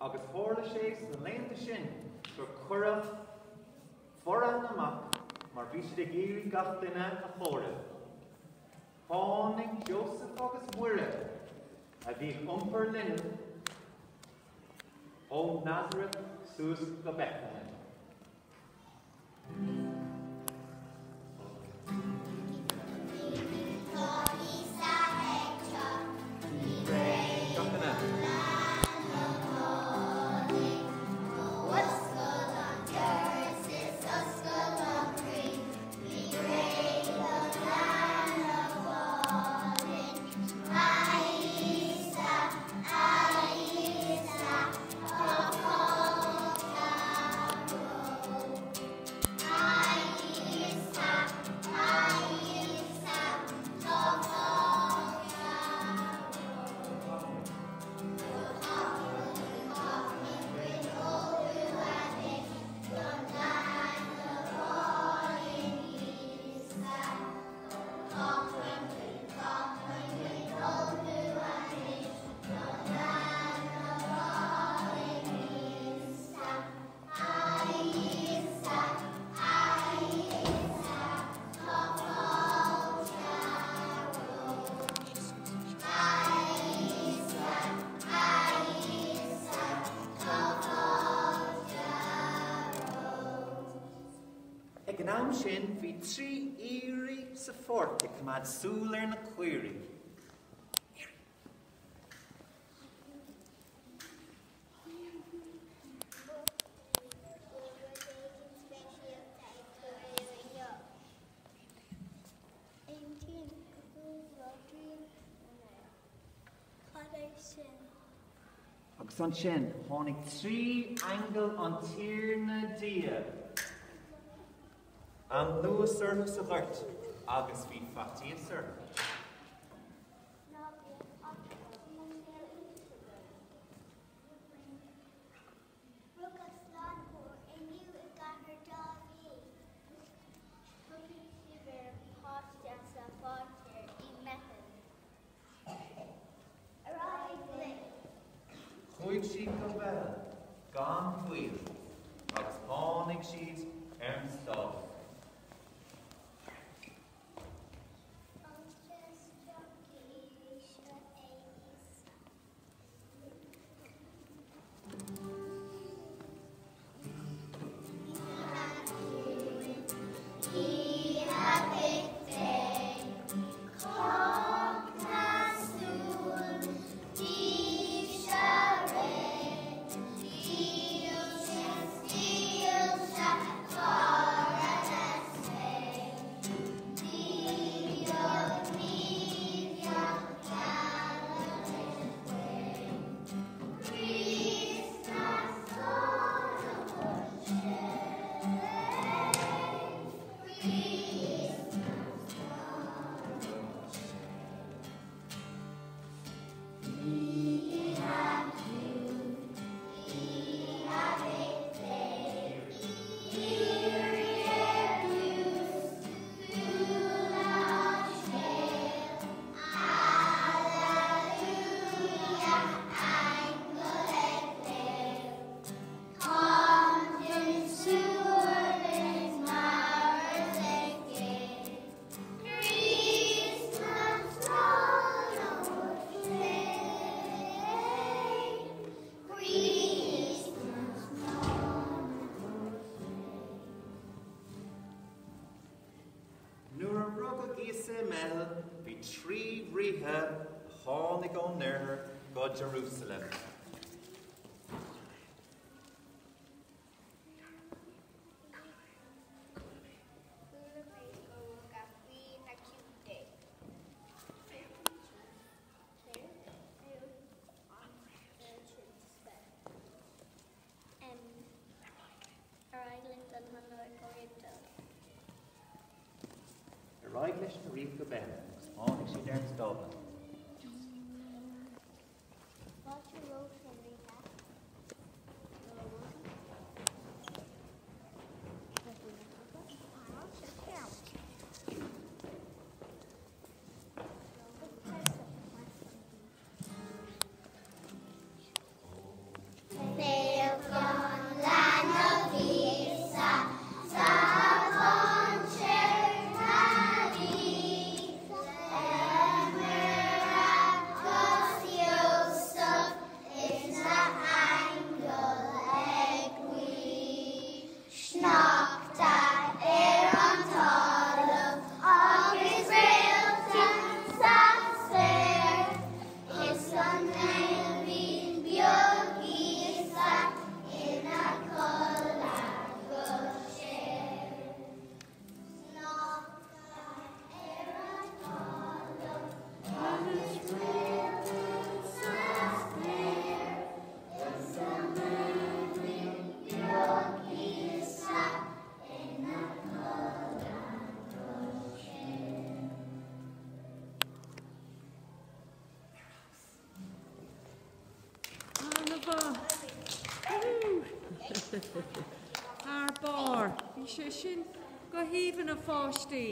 agus tháirla sé san léanta sin gur cuireadh foran amach mar bhí siad ag éirí gach duine a chóireadh. Tháinig Joseph agus Muire a bhí iompar linne ó Nazareth suas go Bethlehem. Gnám sin bhí trí éirí sa fórta cumad súil ar na cuirí. Agus an sin, tháinig trí angel an tír na dia. An nua surtha sa ghart, agus bhí fatí a surtha. Chuig siad go bhfuil, gan fuil, agus tháinig siad ar an stál. Bhí trí ríthe tháinig ó nár go Jerusalem. Right leis na riomh go bheith, agus tháinig siad ar an stóbla. Ar bar, bhí sé sin go híomhann a fáistí.